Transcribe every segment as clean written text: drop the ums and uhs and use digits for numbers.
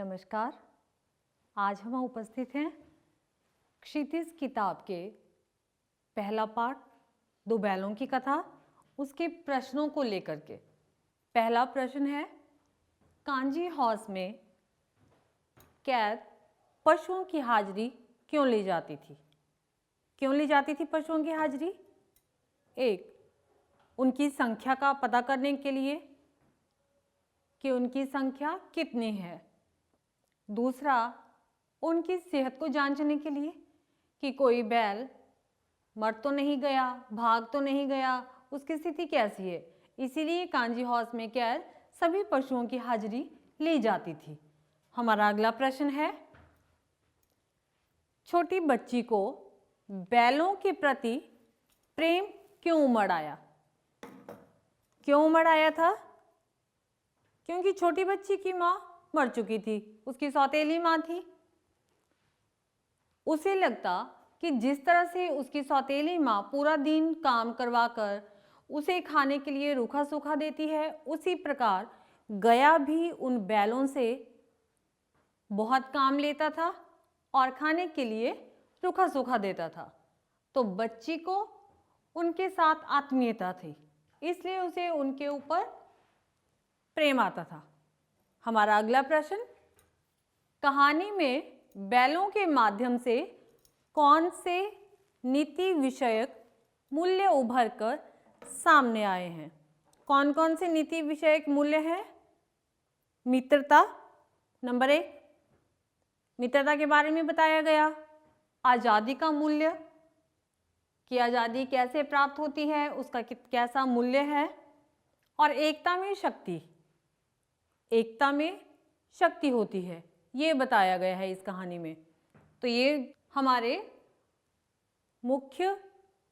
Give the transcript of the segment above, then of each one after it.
नमस्कार। आज हम उपस्थित हैं क्षितिज किताब के पहला पाठ दो बैलों की कथा, उसके प्रश्नों को लेकर के। पहला प्रश्न है, कांजी हाउस में कैद पशुओं की हाजिरी क्यों ली जाती थी? क्यों ली जाती थी पशुओं की हाजिरी? एक, उनकी संख्या का पता करने के लिए कि उनकी संख्या कितनी है। दूसरा, उनकी सेहत को जांचने के लिए कि कोई बैल मर तो नहीं गया, भाग तो नहीं गया, उसकी स्थिति कैसी है। इसीलिए कांजी हाउस में कैद सभी पशुओं की हाजिरी ली जाती थी। हमारा अगला प्रश्न है, छोटी बच्ची को बैलों के प्रति प्रेम क्यों उमड़ आया? क्यों उमड़ आया था? क्योंकि छोटी बच्ची की माँ मर चुकी थी, उसकी सौतेली माँ थी। उसे लगता कि जिस तरह से उसकी सौतेली माँ पूरा दिन काम करवा कर उसे खाने के लिए रूखा सूखा देती है, उसी प्रकार गया भी उन बैलों से बहुत काम लेता था और खाने के लिए रूखा सूखा देता था। तो बच्ची को उनके साथ आत्मीयता थी, इसलिए उसे उनके ऊपर प्रेम आता था। हमारा अगला प्रश्न, कहानी में बैलों के माध्यम से कौन से नीति विषयक मूल्य उभर कर सामने आए हैं? कौन कौन से नीति विषयक मूल्य हैं? मित्रता नंबर 1, मित्रता के बारे में बताया गया। आज़ादी का मूल्य कि आज़ादी कैसे प्राप्त होती है, उसका कैसा मूल्य है। और एकता में शक्ति, एकता में शक्ति होती है, ये बताया गया है इस कहानी में। तो ये हमारे मुख्य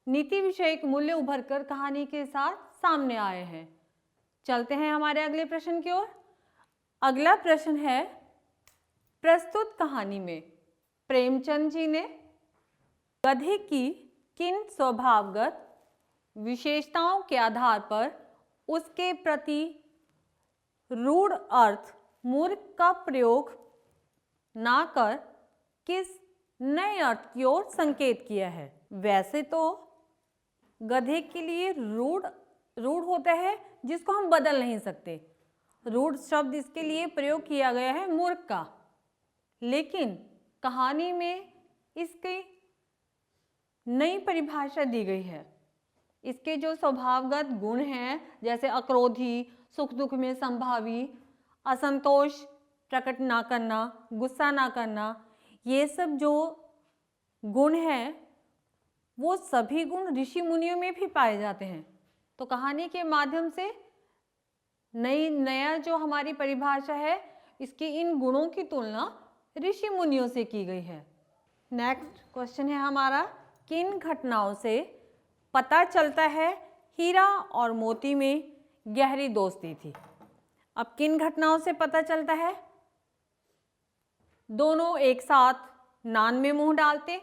नीति विषयक मूल्य उभर कर कहानी के साथ सामने आए हैं। चलते हैं हमारे अगले प्रश्न की ओर। अगला प्रश्न है, प्रस्तुत कहानी में प्रेमचंद जी ने गधे की किन स्वभावगत विशेषताओं के आधार पर उसके प्रति रूढ़ अर्थ मूर्ख का प्रयोग ना कर किस नए अर्थ की ओर संकेत किया है? वैसे तो गधे के लिए रूढ़ होता है जिसको हम बदल नहीं सकते। रूढ़ शब्द इसके लिए प्रयोग किया गया है मूर्ख का, लेकिन कहानी में इसकी नई परिभाषा दी गई है। इसके जो स्वभावगत गुण हैं, जैसे अक्रोधी, सुख दुख में संभावी, असंतोष प्रकट ना करना, गुस्सा ना करना, ये सब जो गुण हैं वो सभी गुण ऋषि मुनियों में भी पाए जाते हैं। तो कहानी के माध्यम से नया जो हमारी परिभाषा है, इसकी इन गुणों की तुलना ऋषि मुनियों से की गई है। नेक्स्ट क्वेश्चन है हमारा, किन घटनाओं से पता चलता है हीरा और मोती में गहरी दोस्ती थी? अब किन घटनाओं से पता चलता है? दोनों एक साथ नान में मुंह डालते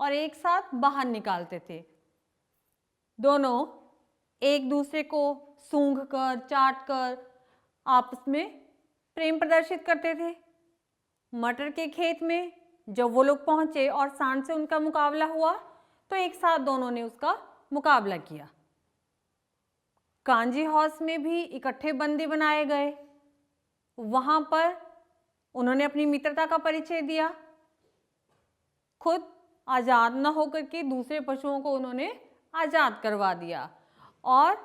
और एक साथ बाहर निकालते थे। दोनों एक दूसरे को सूंघ कर, चाट कर आपस में प्रेम प्रदर्शित करते थे। मटर के खेत में जब वो लोग पहुंचे और सांड से उनका मुकाबला हुआ तो एक साथ दोनों ने उसका मुकाबला किया। कांजी हाउस में भी इकट्ठे बंदी बनाए गए, वहां पर उन्होंने अपनी मित्रता का परिचय दिया। खुद आजाद न होकर के दूसरे पशुओं को उन्होंने आजाद करवा दिया और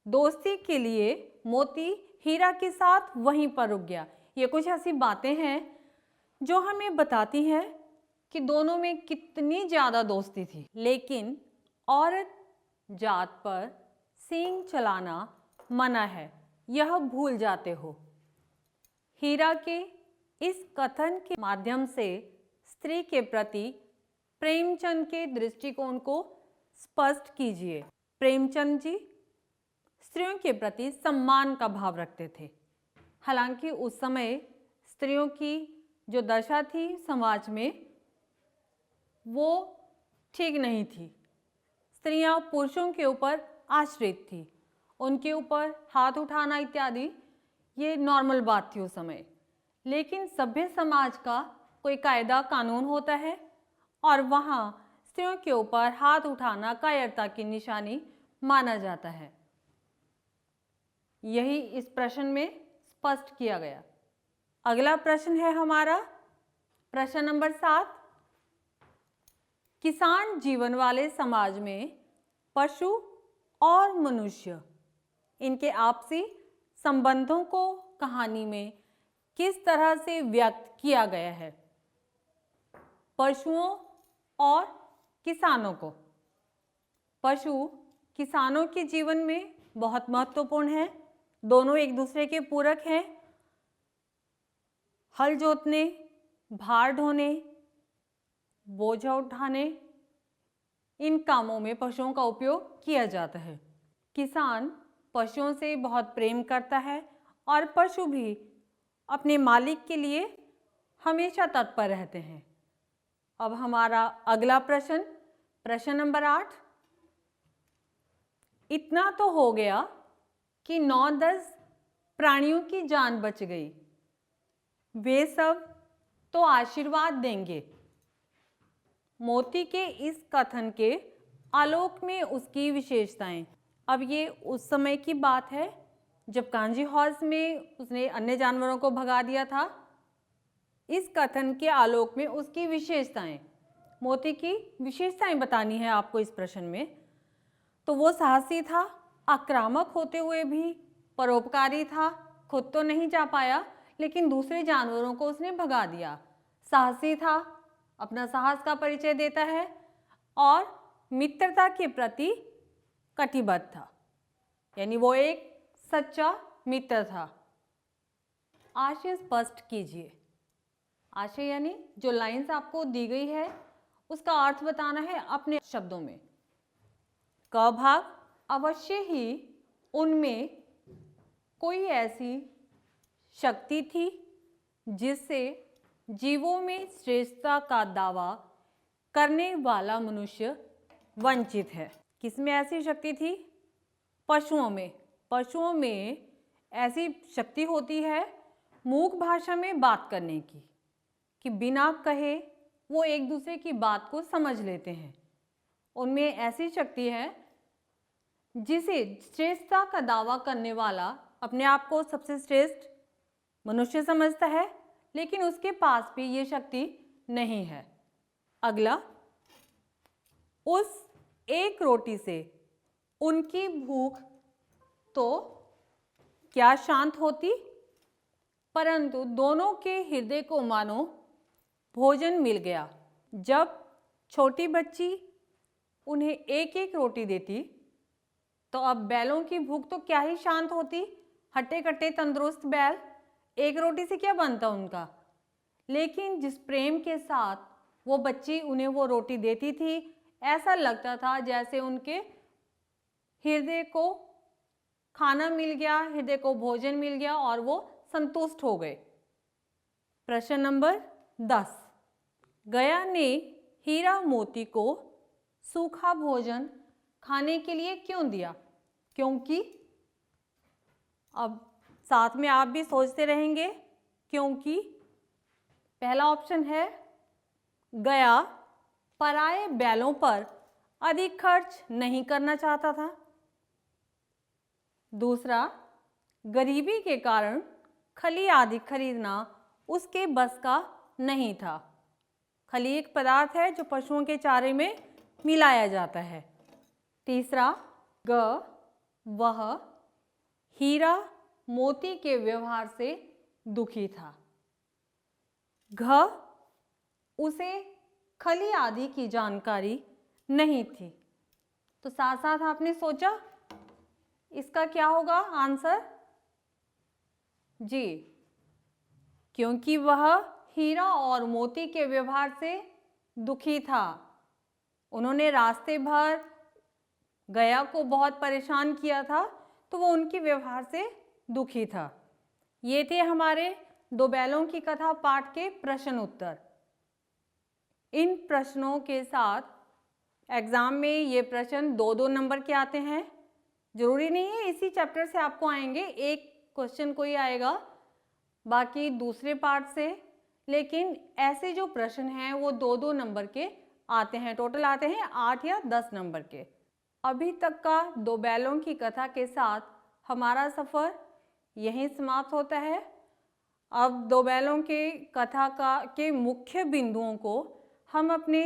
दोस्ती के लिए मोती हीरा के साथ वहीं पर रुक गया। ये कुछ ऐसी बातें हैं जो हमें बताती हैं कि दोनों में कितनी ज़्यादा दोस्ती थी। लेकिन औरत जात पर सींग चलाना मना है, यह भूल जाते हो। हीरा के इस कथन के माध्यम से स्त्री के प्रति प्रेमचंद के दृष्टिकोण को स्पष्ट कीजिए। प्रेमचंद जी स्त्रियों के प्रति सम्मान का भाव रखते थे। हालांकि उस समय स्त्रियों की जो दशा थी समाज में वो ठीक नहीं थी। स्त्रियां पुरुषों के ऊपर आश्रित थी, उनके ऊपर हाथ उठाना इत्यादि ये नॉर्मल बात थी उस समय। लेकिन सभ्य समाज का कोई कायदा कानून होता है और वहाँ स्त्रियों के ऊपर हाथ उठाना कायरता की निशानी माना जाता है। यही इस प्रश्न में स्पष्ट किया गया। अगला प्रश्न है हमारा प्रश्न नंबर 7। किसान जीवन वाले समाज में पशु और मनुष्य इनके आपसी संबंधों को कहानी में किस तरह से व्यक्त किया गया है? पशुओं और किसानों को। पशु किसानों के जीवन में बहुत महत्वपूर्ण है, दोनों एक दूसरे के पूरक हैं। हल जोतने, भार ढोने, बोझा उठाने, इन कामों में पशुओं का उपयोग किया जाता है। किसान पशुओं से बहुत प्रेम करता है और पशु भी अपने मालिक के लिए हमेशा तत्पर रहते हैं। अब हमारा अगला प्रश्न, प्रश्न नंबर 8। इतना तो हो गया कि 9-10 प्राणियों की जान बच गई, वे सब तो आशीर्वाद देंगे। मोती के इस कथन के आलोक में उसकी विशेषताएं। अब ये उस समय की बात है जब कांजी हॉर्स में उसने अन्य जानवरों को भगा दिया था। इस कथन के आलोक में उसकी विशेषताएं, मोती की विशेषताएं बतानी है आपको इस प्रश्न में। तो वो साहसी था, आक्रामक होते हुए भी परोपकारी था। खुद तो नहीं जा पाया लेकिन दूसरे जानवरों को उसने भगा दिया। साहसी था, अपना साहस का परिचय देता है और मित्रता के प्रति कटिबद्ध था, यानी वो एक सच्चा मित्र था। आशय स्पष्ट कीजिए। आशय यानी जो लाइंस आपको दी गई है उसका अर्थ बताना है अपने शब्दों में। क भाग, अवश्य ही उनमें कोई ऐसी शक्ति थी जिससे जीवों में श्रेष्ठता का दावा करने वाला मनुष्य वंचित है। किसमें ऐसी शक्ति थी? पशुओं में। पशुओं में ऐसी शक्ति होती है मूक भाषा में बात करने की, कि बिना कहे वो एक दूसरे की बात को समझ लेते हैं। उनमें ऐसी शक्ति है जिसे श्रेष्ठता का दावा करने वाला अपने आप को सबसे श्रेष्ठ मनुष्य समझता है, लेकिन उसके पास भी ये शक्ति नहीं है। अगला, उस एक रोटी से उनकी भूख तो क्या शांत होती, परंतु दोनों के हृदय को मानो भोजन मिल गया। जब छोटी बच्ची उन्हें एक एक रोटी देती तो अब बैलों की भूख तो क्या ही शांत होती। हट्टे कट्टे तंदुरुस्त बैल, एक रोटी से क्या बनता उनका। लेकिन जिस प्रेम के साथ वो बच्ची उन्हें वो रोटी देती थी, ऐसा लगता था जैसे उनके हृदय को खाना मिल गया, हृदय को भोजन मिल गया और वो संतुष्ट हो गए। प्रश्न नंबर 10। गया ने हीरा मोती को सूखा भोजन खाने के लिए क्यों दिया? क्योंकि, अब साथ में आप भी सोचते रहेंगे, क्योंकि पहला ऑप्शन है गया पराये बैलों पर अधिक खर्च नहीं करना चाहता था। दूसरा, गरीबी के कारण खली आदि खरीदना उसके बस का नहीं था। खली एक पदार्थ है जो पशुओं के चारे में मिलाया जाता है। तीसरा, वह हीरा मोती के व्यवहार से दुखी था। उसे खली आदि की जानकारी नहीं थी। तो साथ साथ आपने सोचा इसका क्या होगा आंसर? जी, क्योंकि वह हीरा और मोती के व्यवहार से दुखी था। उन्होंने रास्ते भर गया को बहुत परेशान किया था, तो वो उनके व्यवहार से दुखी था। ये थे हमारे दो बैलों की कथा पाठ के प्रश्न उत्तर। इन प्रश्नों के साथ एग्जाम में ये प्रश्न 2-2 नंबर के आते हैं। जरूरी नहीं है इसी चैप्टर से आपको आएंगे, एक क्वेश्चन कोई आएगा बाकी दूसरे पार्ट से। लेकिन ऐसे जो प्रश्न हैं वो 2-2 नंबर के आते हैं, टोटल आते हैं 8 या 10 नंबर के। अभी तक का दो बैलों की कथा के साथ हमारा सफ़र यहीं समाप्त होता है। अब दो बैलों के कथा के मुख्य बिंदुओं को हम अपने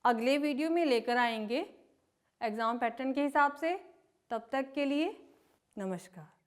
अगले वीडियो में लेकर आएंगे एग्ज़ाम पैटर्न के हिसाब से। तब तक के लिए नमस्कार।